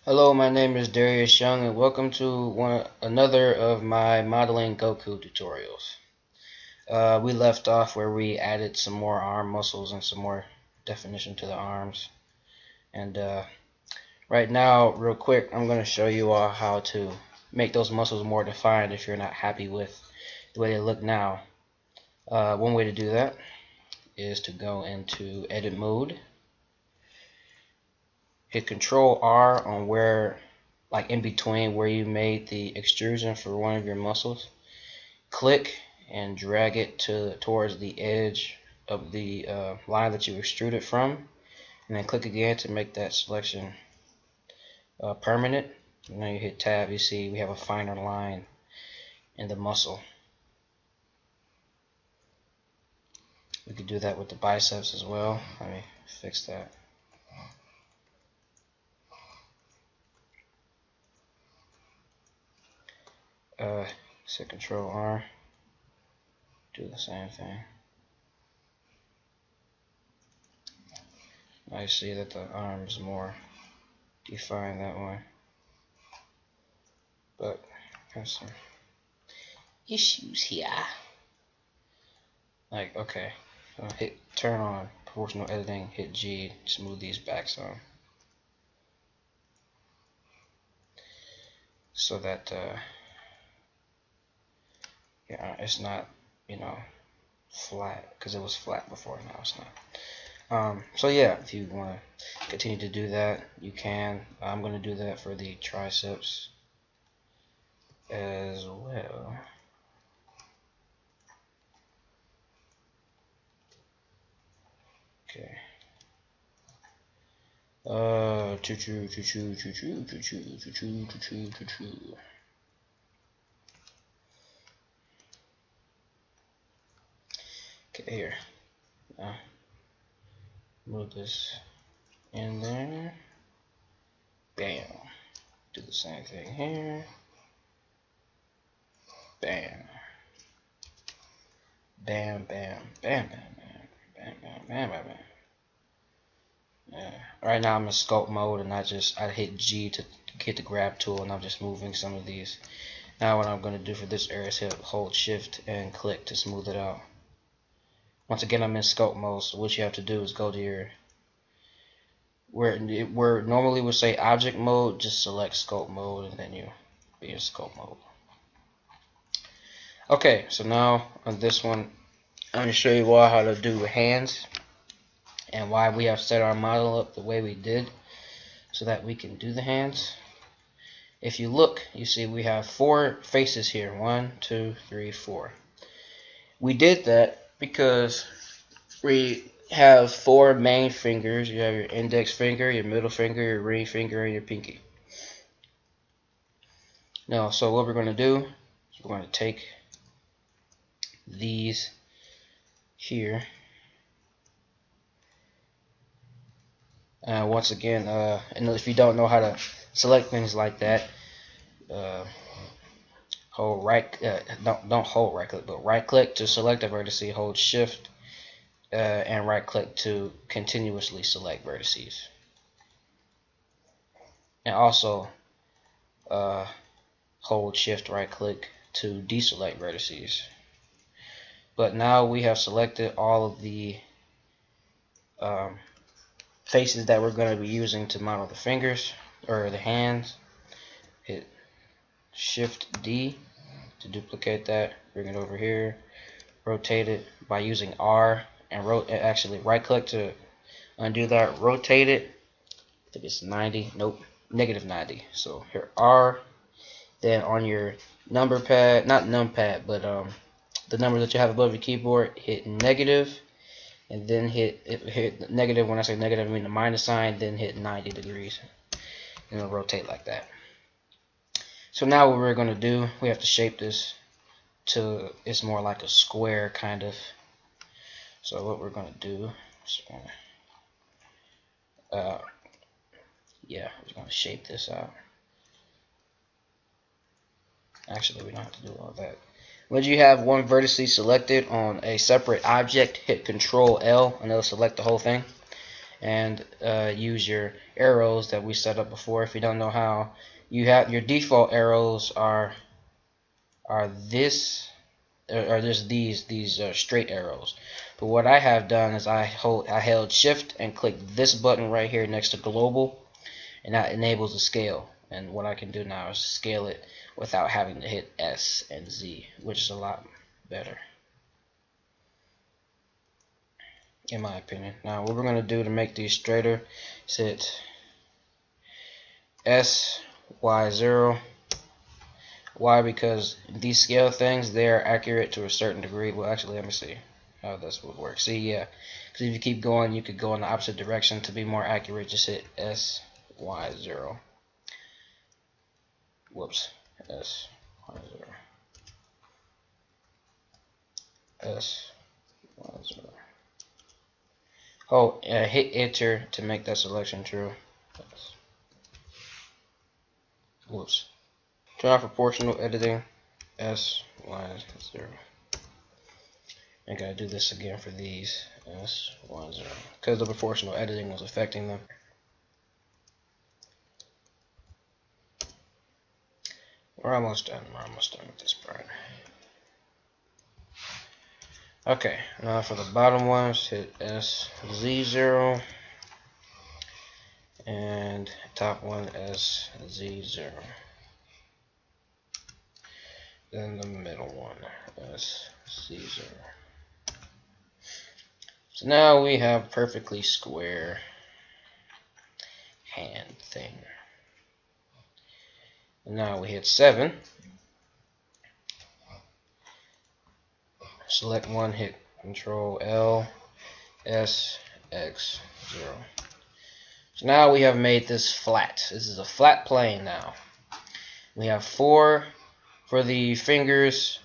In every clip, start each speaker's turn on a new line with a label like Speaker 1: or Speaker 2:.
Speaker 1: Hello, my name is Darius Young, and welcome to another of my modeling Goku tutorials. We left off where we added some more arm muscles and some more definition to the arms. And right now, real quick, I'm going to show you all how to make those muscles more defined if you're not happy with the way they look now. One way to do that is to go into edit mode, hit Control R on where, like in between where you made the extrusion for one of your muscles. Click and drag it towards the edge of the line that you extruded from, and then click again to make that selection permanent. And then you hit tab, you see we have a finer line in the muscle. We could do that with the biceps as well. Let me fix that. Hit Control R, do the same thing. I see that the arm is more defined that way, but there's some issues here. Like, okay, so hit turn on proportional editing, hit G, smooth these back some, so that yeah, it's not, flat, because it was flat before. Now it's not. So yeah, if you want to continue to do that, you can. I'm going to do that for the triceps as well. Okay. Choo choo choo choo choo choo choo choo choo choo choo choo choo. Okay, here. Move this in there. Bam. Do the same thing here. Bam. Bam, bam, bam, bam, bam, bam, bam, bam, bam, bam. Yeah. Right now I'm in sculpt mode, and I hit G to hit the grab tool, and I'm just moving some of these. Now what I'm going to do for this area is hold shift and click to smooth it out. Once again, I'm in sculpt mode, so what you have to do is go to your where normally would say object mode, just select sculpt mode, and then you be in sculpt mode. Okay, so now on this one, I'm going to show you all how to do hands and why we have set our model up the way we did so that we can do the hands. If you look, you see we have 4 faces here. 1, 2, 3, 4. We did that because we have 4 main fingers. You have your index finger, your middle finger, your ring finger, and your pinky. Now, so what we're going to do is we're going to take these here. Once again, and if you don't know how to select things like that, hold right. Don't hold right click, but right click to select a vertex. Hold shift and right click to continuously select vertices. And also hold shift right click to deselect vertices. But now we have selected all of the faces that we're going to be using to model the fingers or the hands. Hit shift D to duplicate that, bring it over here, rotate it by using R, and actually right click to undo that, rotate it. I think it's 90, nope, negative 90. So here R, then on your number pad, not numpad, but the number that you have above your keyboard, hit negative, and then hit negative. When I say negative, I mean the minus sign, then hit 90 degrees, and it'll rotate like that. So now what we're going to do, we have to shape this to, it's more like a square kind of. So what we're going to do is we're going to shape this out. Actually, we don't have to do all that. When you have one vertex selected on a separate object, hit Control L and it'll select the whole thing. and use your arrows that we set up before. If you don't know how, you have your default arrows are just these straight arrows. But what I have done is I held shift and clicked this button right here next to global, and that enables the scale. And what I can do now is scale it without having to hit S and Z, which is a lot better, in my opinion. Now what we're going to do to make these straighter is hit S, Y, 0. Why? Because these scale things, they are accurate to a certain degree. Well, actually, let me see how this would work. See, yeah, because if you keep going, you could go in the opposite direction. To be more accurate, just hit S, Y, 0. Whoops. S, Y, 0. S, Y, 0. Oh, hit enter to make that selection true. Whoops. Turn off proportional editing. S, Y, 0. I gotta do this again for these. S, Y, 0. Because the proportional editing was affecting them. We're almost done. We're almost done with this part. Okay, now for the bottom ones, hit S, Z, 0. And top one, S, Z, 0. Then the middle one, S, Z, 0. So now we have perfectly square hand thing. And now we hit 7. Select one, hit Control L, S, X, 0. So now we have made this flat. This is a flat plane now. We have 4 for the fingers.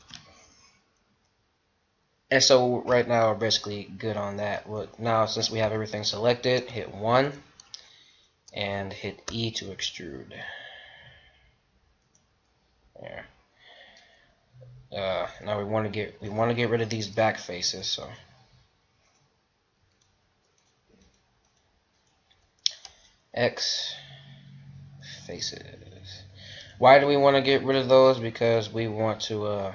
Speaker 1: And so right now we're basically good on that. But now since we have everything selected, hit 1 and hit E to extrude. There. Now we want to get rid of these back faces, so X faces. Why do we want to get rid of those? Because we want to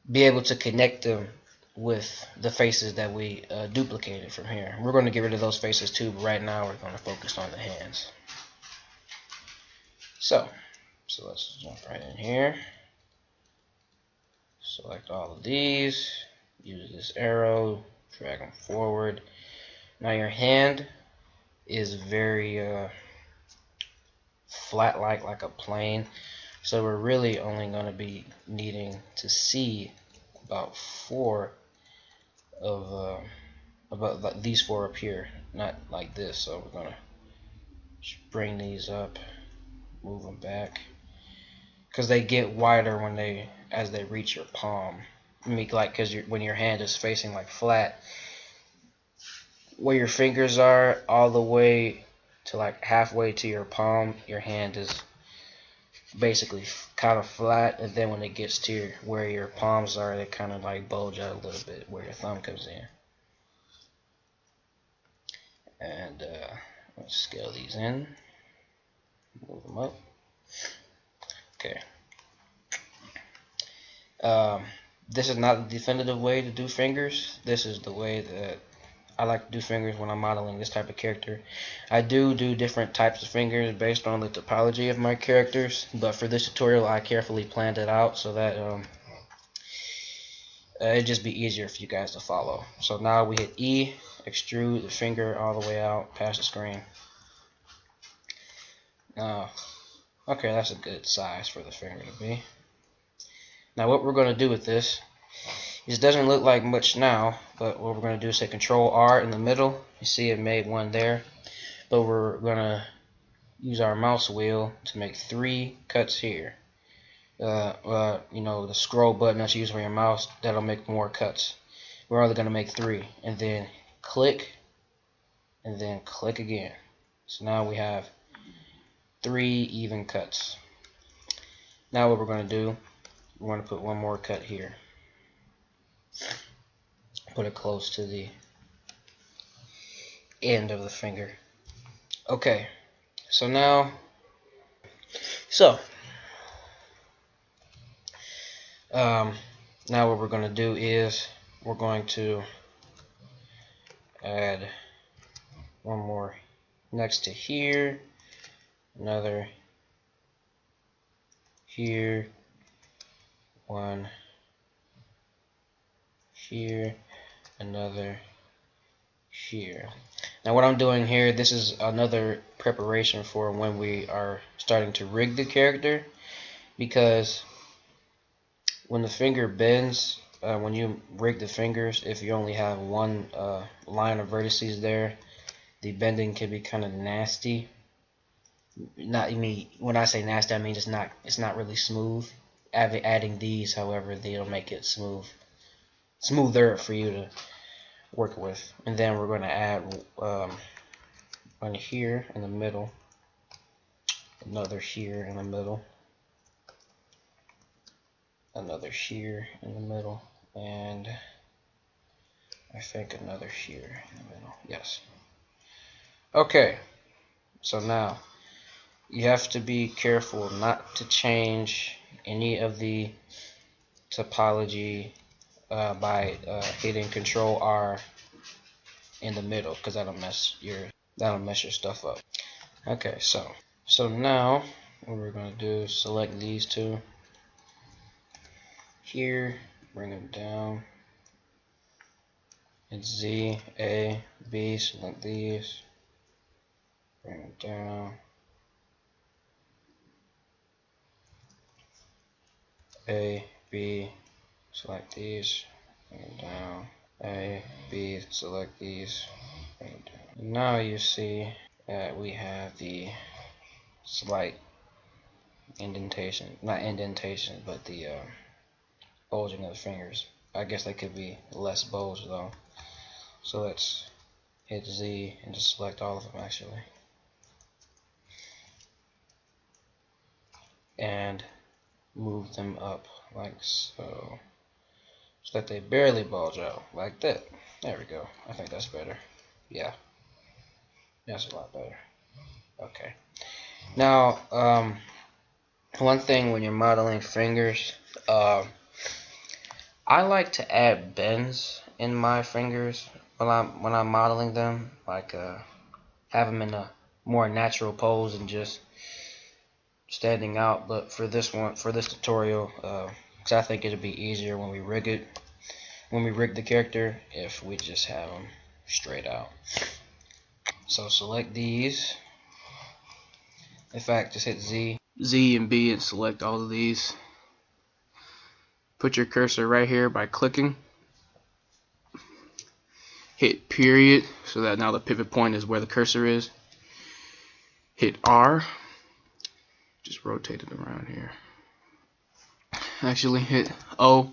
Speaker 1: be able to connect them with the faces that we duplicated from here. We're going to get rid of those faces too, but right now we're going to focus on the hands. So let's jump right in here. Select all of these. Use this arrow. Drag them forward. Now your hand is very flat, like a plane. So we're really only going to be needing to see about 4 of about these 4 up here, not like this. So we're going to bring these up, move them back, because they get wider as they reach your palm. I mean, like, because when your hand is facing like flat, where your fingers are all the way to like halfway to your palm, your hand is basically kind of flat, and then when it gets to where your palms are, they kind of like bulge out a little bit where your thumb comes in. And let's scale these in, move them up. Okay. This is not the definitive way to do fingers. This is the way that I like to do fingers when I'm modeling this type of character. I do different types of fingers based on the topology of my characters, but for this tutorial I carefully planned it out so that it'd just be easier for you guys to follow. So now we hit E, extrude the finger all the way out past the screen. Now, okay, that's a good size for the finger to be. Now what we're going to do with this, it doesn't look like much now, but what we're going to do is hit Control R in the middle. You see it made one there, but we're going to use our mouse wheel to make 3 cuts here. You know, the scroll button that's used for your mouse, that'll make more cuts. We're only going to make 3, and then click, and then click again. So now we have 3 even cuts. Now what we're going to do, we're going to put one more cut here. put it close to the end of the finger. Okay, so now, now what we're going to do is we're going to add one more next to here, another here, one here, another here. Now what I'm doing here, this is another preparation for when we are starting to rig the character, because when the finger bends, when you rig the fingers, if you only have one line of vertices there, the bending can be kind of nasty. Not, I mean, when I say nasty, I mean it's not really smooth. Adding these, however, they'll make it smoother for you to work with. And then we're going to add one here in the middle, another here in the middle, another here in the middle, and I think another here in the middle. Yes. Okay, so now you have to be careful not to change any of the topology by hitting Control R in the middle, because that'll mess your stuff up. Okay, so now what we're gonna do is select these two here, bring them down. It's Z, A, B, select these, bring them down. A, B, select these, bring them down. A, B, select these, bring them down. Now you see that we have the slight indentation, not indentation, but the bulging of the fingers. I guess they could be less bulged though. So let's hit Z and just select all of them actually. And move them up like so. So that they barely bulge out like that. There we go. I think that's better. Yeah. That's a lot better. Okay. Now, one thing when you're modeling fingers, I like to add bends in my fingers when I'm modeling them, like have them in a more natural pose and just standing out. But for this tutorial, because I think it'll be easier when we rig the character, if we just have them straight out. So select these. In fact, just hit Z and B and select all of these. Put your cursor right here by clicking. Hit period, so that now the pivot point is where the cursor is. Hit R. Just rotate it around here. Actually, hit O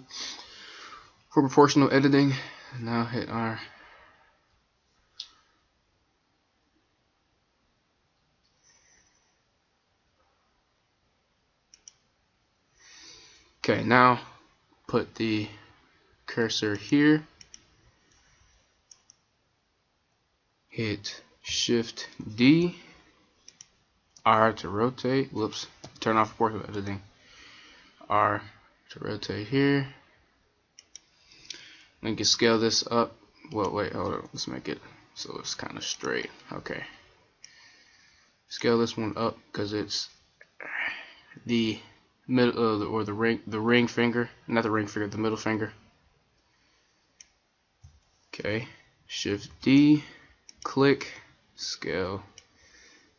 Speaker 1: for proportional editing. Now hit R. Okay, now put the cursor here. Hit Shift D, R to rotate. Whoops, turn off proportional editing. R to rotate here. We can scale this up. Well, wait, hold on. Let's make it so it's kind of straight. Okay. Scale this one up because it's the middle or the ring finger, not the ring finger, the middle finger. Okay. Shift D. Click, scale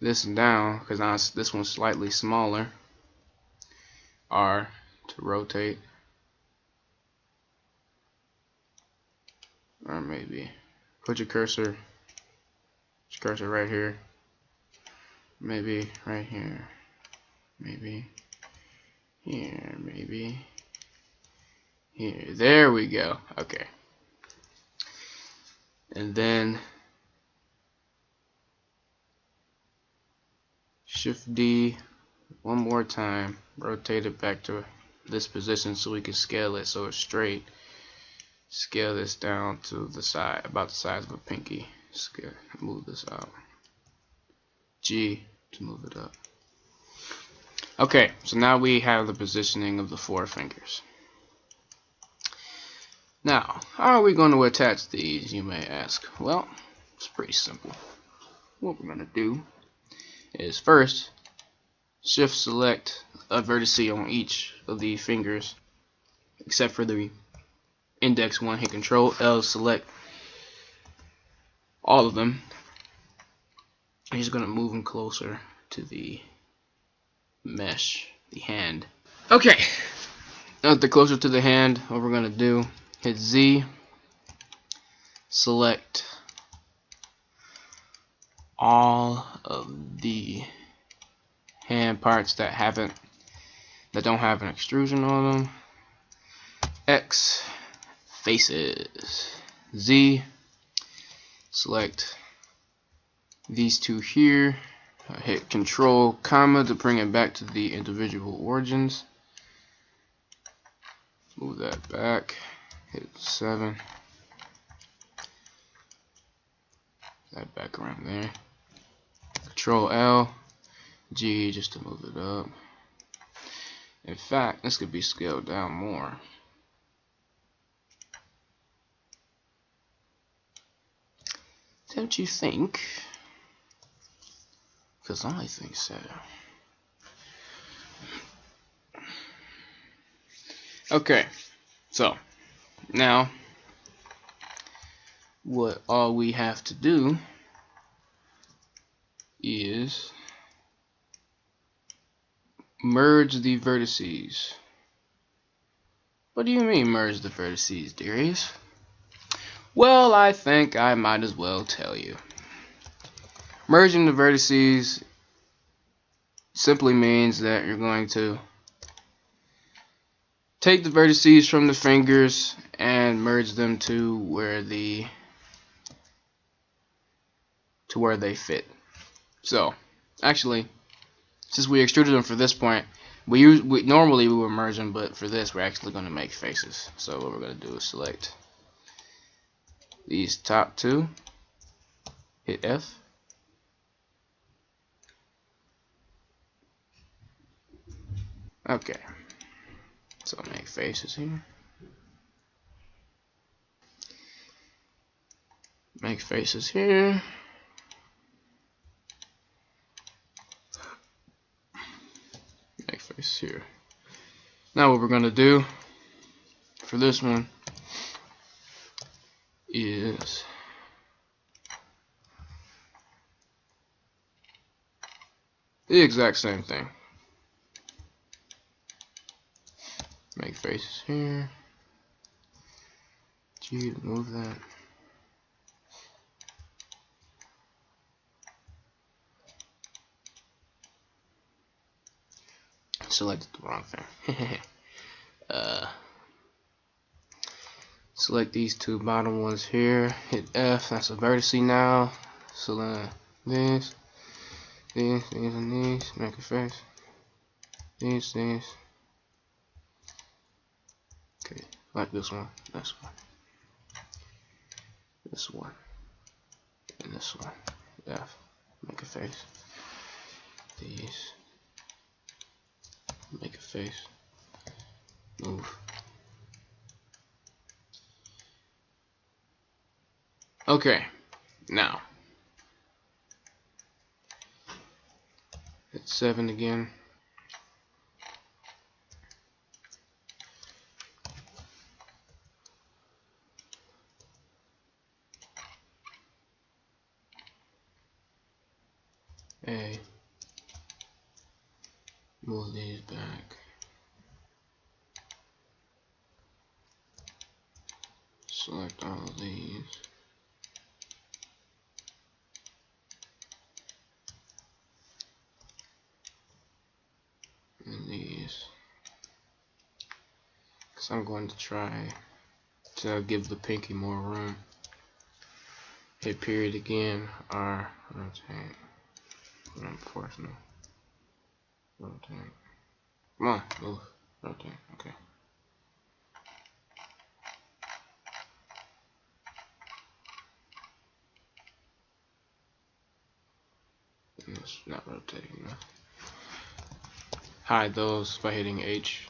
Speaker 1: this down because now this one's slightly smaller. R to rotate, or maybe put your cursor right here, maybe right here, maybe here, maybe here. There we go. Okay, and then Shift D one more time, rotate it back to this position so we can scale it so it's straight. scale this down to the side, about the size of a pinky. Scale, move this out. G to move it up. Okay, so now we have the positioning of the 4 fingers. Now, how are we going to attach these, you may ask? Well, it's pretty simple. What we're going to do is first shift select a vertex on each of the fingers, except for the index one. Hit Control L, select all of them. I'm just going to move them closer to the mesh, the hand. Okay, now that they're closer to the hand, what we're going to do, hit Z, select all of the hand parts that don't have an extrusion on them. X, faces. Z, select these 2 here. Hit Control, comma to bring it back to the individual origins. Move that back. Hit 7. That back around there. Control L, G just to move it up. In fact, this could be scaled down more. Don't you think? Because I think so. Okay, so now what all we have to do is merge the vertices. What do you mean merge the vertices, Darius? Well, I think I might as well tell you. Merging the vertices simply means that you're going to take the vertices from the fingers and merge them to where they fit. So, actually, since we extruded them for this point, normally we would merge them, but for this we're actually going to make faces. So what we're going to do is select these top 2, hit F, okay, so make faces here, make faces here, make faces here. Now what we're going to do for this one is the exact same thing. Make faces here. G to move that. Selected the wrong thing. Select these 2 bottom ones here. Hit F. That's a vertex now. Select these, and these. Make a face. These. Okay, like this one, this one, this one, and this one. F. Make a face. These. Make a face. Move. Okay, now hit 7 again. A. Move these back. Select all of these. And these. Because I'm going to try to give the pinky more room. Hit period again. R. Rotate. Reinforcement. Rotate. Come on, move. Rotate. Okay.
Speaker 2: It's not rotating. No. Hide those by hitting H.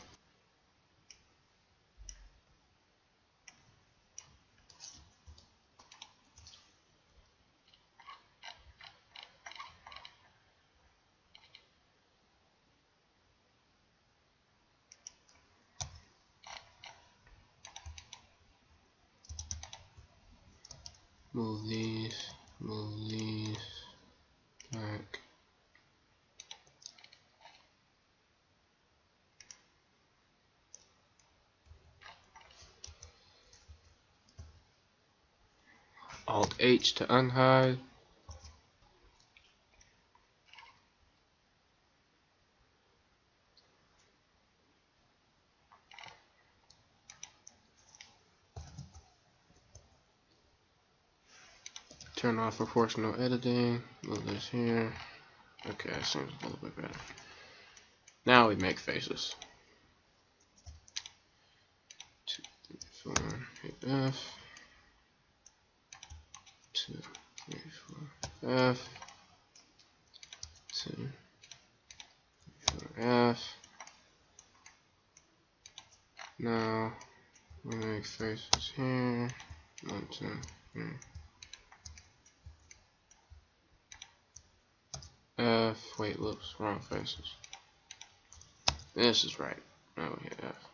Speaker 2: Move these, back. Alt H to unhide. Turn off proportional editing. Move this here. Okay, that seems a little bit better. Now we make faces. 2, 3, 4. Hit F. 2, 3, 4. F. 2, 3, 4. F. Now we make faces here. 1, 2, 3. F. Wait, whoops, wrong faces. This is right. Now we hit F.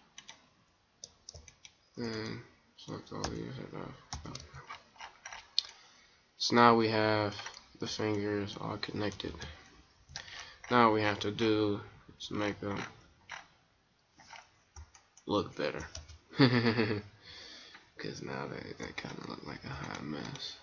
Speaker 2: And select all these, hit F. Okay. So now we have the fingers all connected. Now what we have to do is make them look better. Because now they kind of look like a hot mess.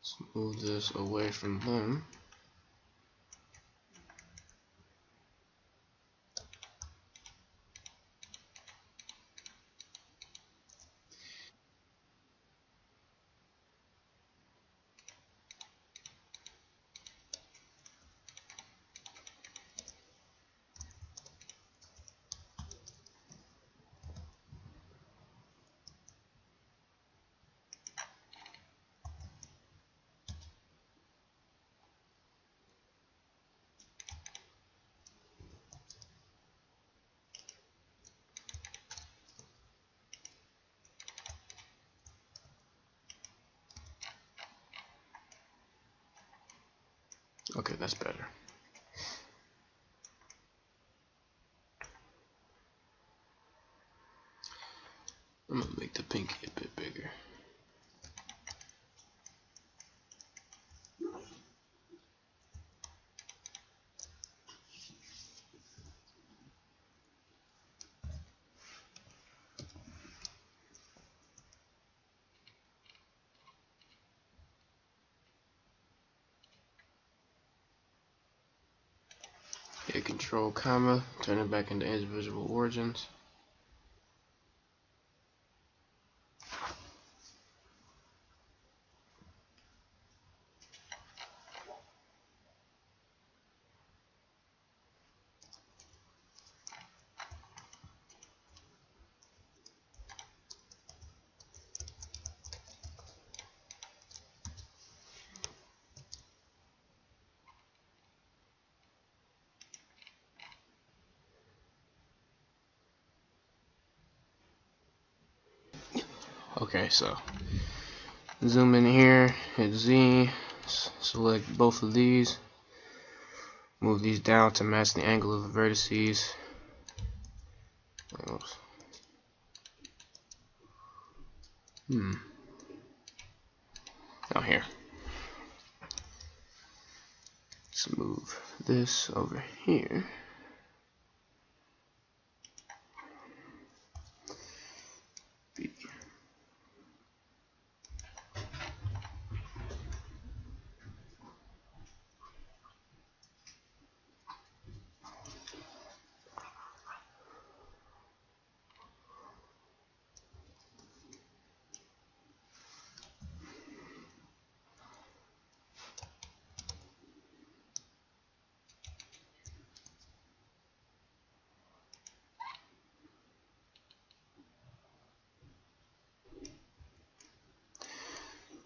Speaker 2: Let's move this away from them. Okay, that's better. I'm gonna make the pinky a bit bigger. Hit Control, comma, turn it back into individual origins. Okay, so zoom in here, hit Z, select both of these, move these down to match the angle of the vertices. Oops. Down here. Let's move this over here. B.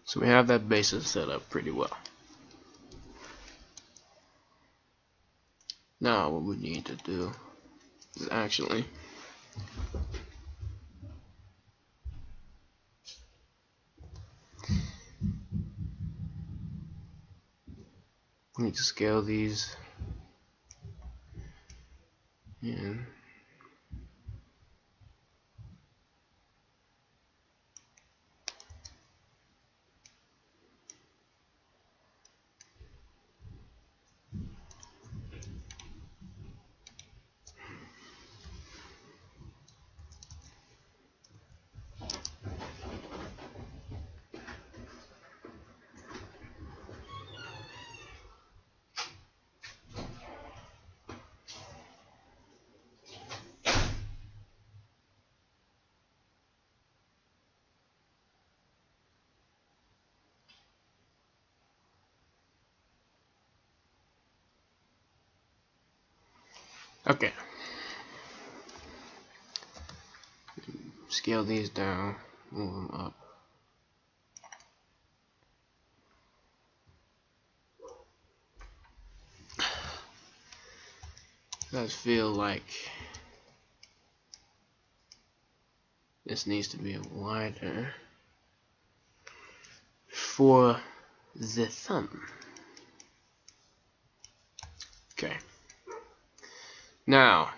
Speaker 2: So we have that basis set up pretty well. Now what we need to do is actually we need to scale these in. Okay. Scale these down, move them up. Does feel like this needs to be wider for the thumb. Okay. Now,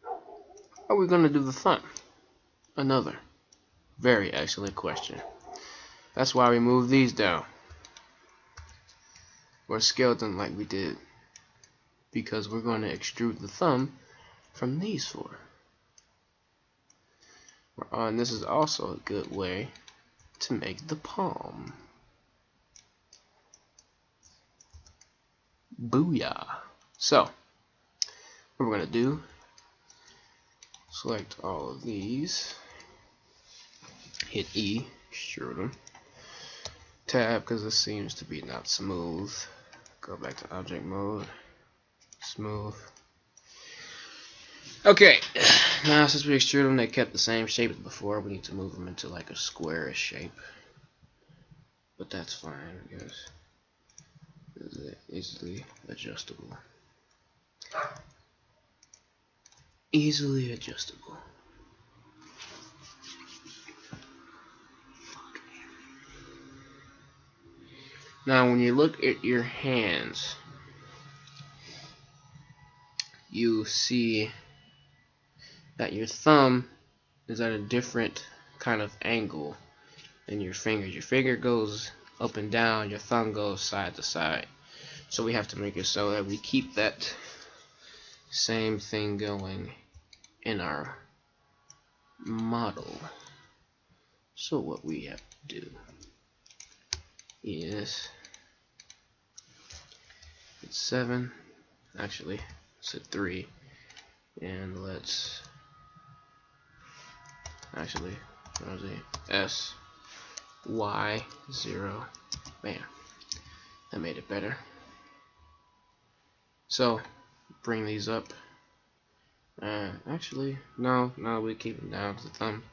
Speaker 2: how are we going to do the thumb? Another very excellent question. That's why we move these down. Or scaled them like we did. Because we're going to extrude the thumb from these four. And this is also a good way to make the palm. Booyah. So, what we're going to do, select all of these, hit E, extrude them, tab because this seems to be not smooth, go back to object mode, smooth. Okay, now since we extrude them, they kept the same shape as before, we need to move them into like a squarish shape, but that's fine because it's easily adjustable. Easily adjustable. Now when you look at your hands, you see that your thumb is at a different kind of angle than your fingers. Your finger goes up and down, your thumb goes side to side. So we have to make it so that we keep that same thing going in our model. So what we have to do is it's 7, actually it's at 3, and let's actually S Y 0. Bam, that made it better. So bring these up. Actually, no, we keep them down to the thumb.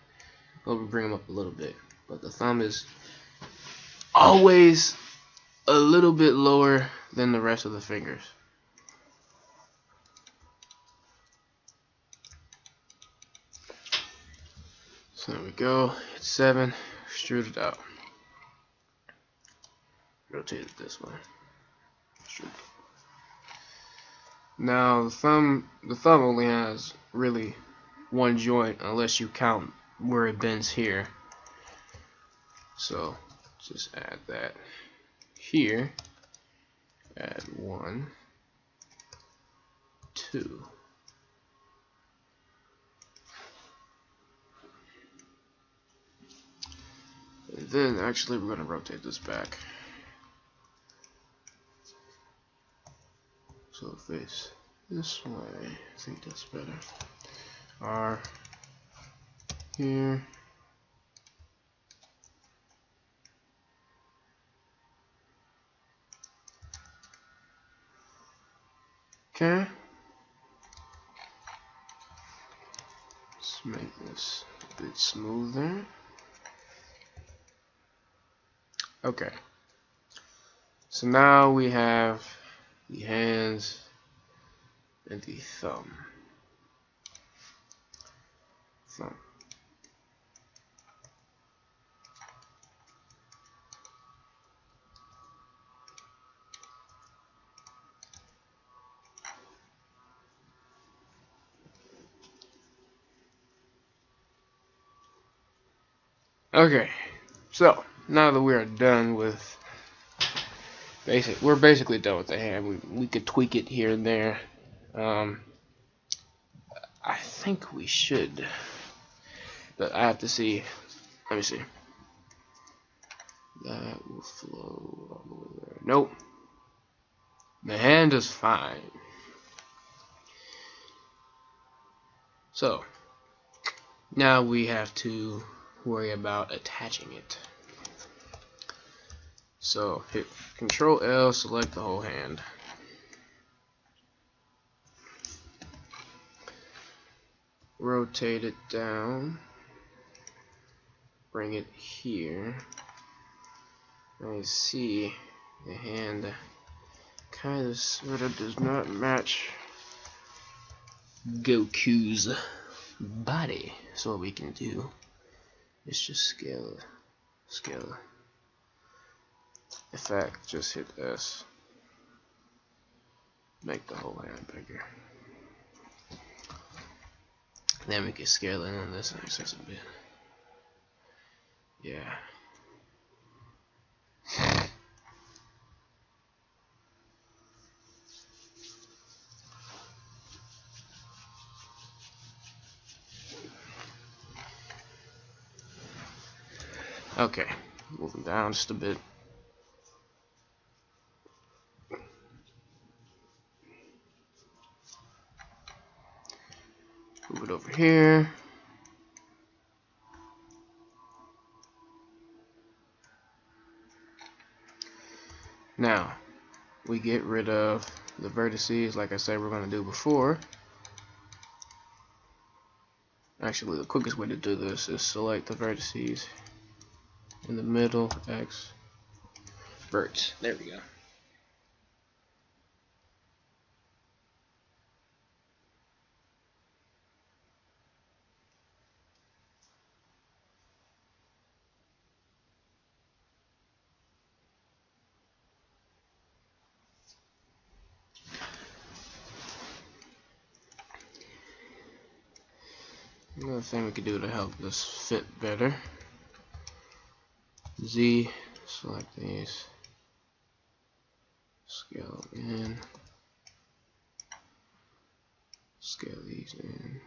Speaker 2: Well, we bring them up a little bit, but the thumb is always a little bit lower than the rest of the fingers. So there we go. It's 7. Extrude it out. Rotate it this way. Extrude. Now the thumb only has really one joint unless you count where it bends here. So just add that here. Add 1, 2. And then actually we're going to rotate this back. So face this way. I think that's better. R here. Okay. Let's make this a bit smoother. Okay. So now we have the hands and the thumb. Okay, so now that we are done with we're basically done with the hand. We could tweak it here and there. I think we should, but I have to see. Let me see. That will flow all the way there. Nope. The hand is fine. So now we have to worry about attaching it. So hit Control L, select the whole hand. Rotate it down. Bring it here. I see the hand kind of sort of does not match Goku's body. So what we can do is just scale it. In fact, just hit S. Make the whole hand bigger. Then we can scale it in this just a bit. Yeah. Okay, moving down just a bit. Move it over here. Now, we get rid of the vertices like I said we're going to do before. Actually, the quickest way to do this is select the vertices in the middle, X, verts. There we go. Another thing we could do to help this fit better. Z, select these, scale in, scale these in,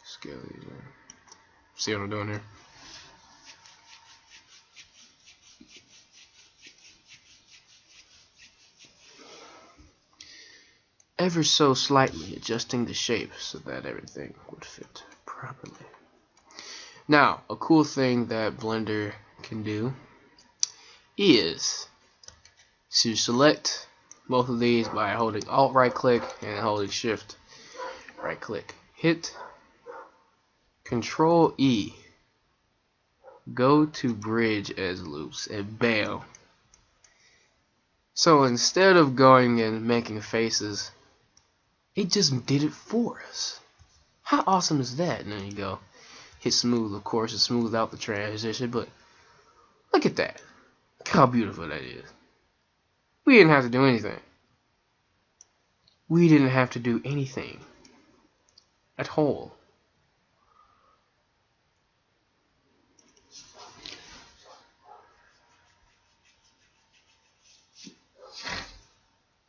Speaker 2: scale these in. See what I'm doing here? Ever so slightly adjusting the shape so that everything would fit properly. Now, a cool thing that Blender can do is to select both of these by holding Alt right click and holding Shift right click. Hit Control E. Go to bridge as loops and bam. So instead of going and making faces, it just did it for us. How awesome is that? And then you go hit smooth, of course, to smooth out the transition, but look at that. Look how beautiful that is. We didn't have to do anything. We didn't have to do anything at all.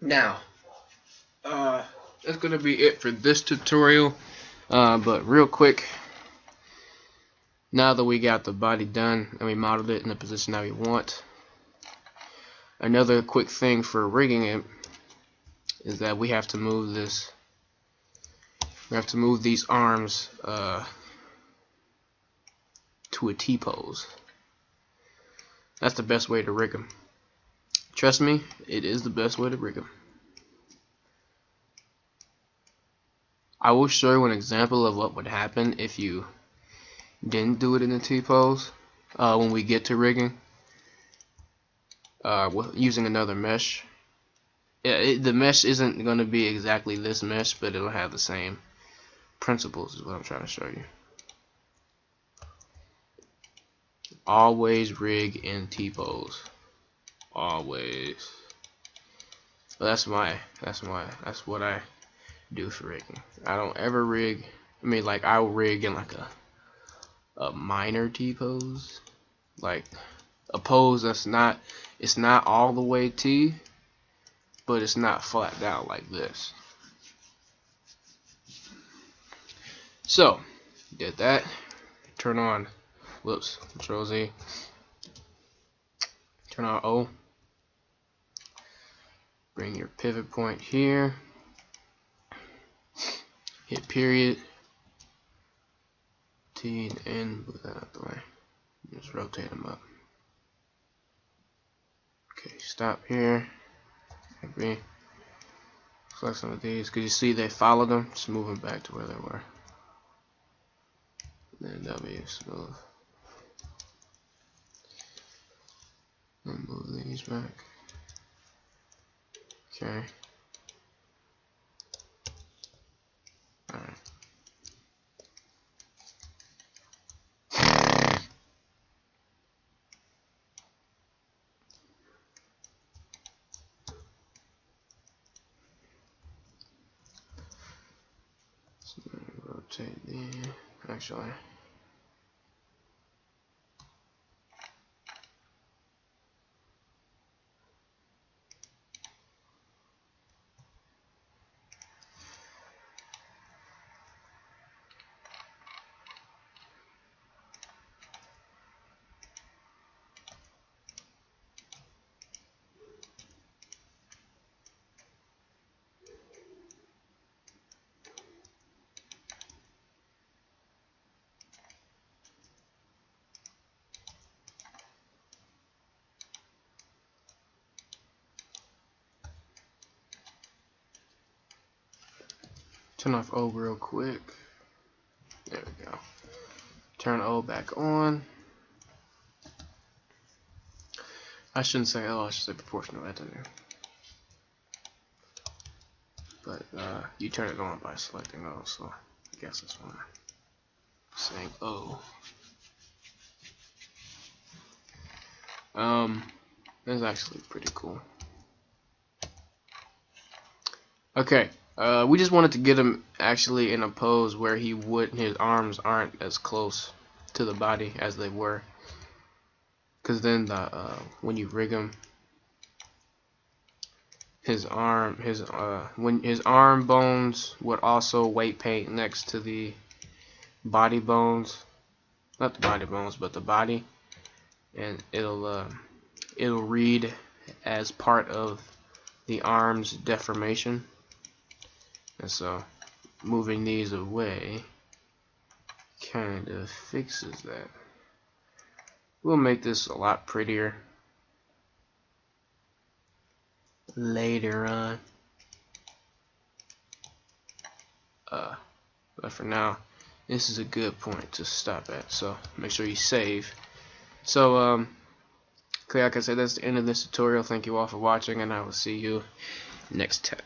Speaker 2: Now, that's gonna be it for this tutorial. But real quick, now that we got the body done and we modeled it in the position that we want, another quick thing for rigging it is that we have to move this. We have to move these arms to a T-pose. That's the best way to rig them. Trust me, it is the best way to rig them. I will show you an example of what would happen if you didn't do it in the T-pose. When we get to rigging, using another mesh. Yeah, the mesh isn't going to be exactly this mesh, but it'll have the same principles, is what I'm trying to show you. Always rig in T-pose. Always. Well, that's what I do for rigging. I don't ever rig. I mean, like, I'll rig in like a minor T-pose, like a pose that's not, it's not all the way T, but it's not flat down like this. So, did that. Turn on, whoops, Control Z. Turn on O. Bring your pivot point here. Hit period. T and N, move that out the way. Just rotate them up. Okay, stop here. Maybe select some of these. Cause you see they followed them. Just move them back to where they were. Then W, smooth. And move these back. Okay. Alright. So rotate the, actually. Turn off O real quick. There we go. Turn O back on. I shouldn't say O, I should say proportional editor. But you turn it on by selecting O, so I guess that's fine. Saying O. That's actually pretty cool. Okay, we just wanted to get him actually in a pose where he wouldn't, his arms aren't as close to the body as they were. Cause then when you rig him, when his arm bones would also weight paint next to the body bones, not the body bones, but the body, and it'll read as part of the arm's deformation. And so moving these away kind of fixes that. We'll make this a lot prettier later on. But for now, this is a good point to stop at. So make sure you save. So okay, like I said, that's the end of this tutorial. Thank you all for watching, and I will see you next time.